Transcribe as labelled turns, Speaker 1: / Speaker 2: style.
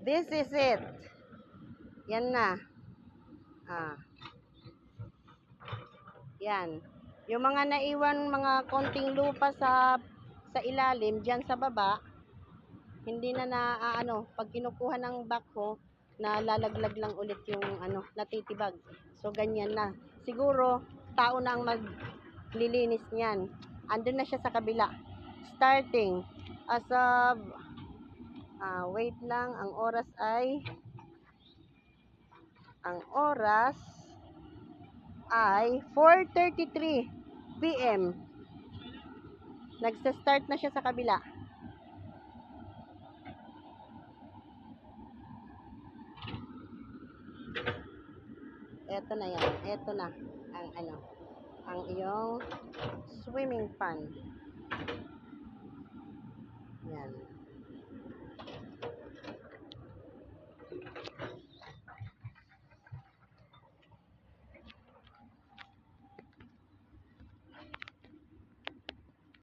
Speaker 1: This is it. Yan na. Ah, yan. Yung mga naiwan, mga konting lupa sa ilalim, diyan sa baba, hindi na pag kinukuha ng backhoe, nalalaglag lang ulit yung natitibag. So, ganyan na. Siguro, tao na ang maglilinis niyan. Andun na siya sa kabila. Starting as of, wait lang, ang oras ay 4:33 PM. Nagsa-start na siya sa kabila. Eto na yan. Eto na ang ang iyong swimming pan.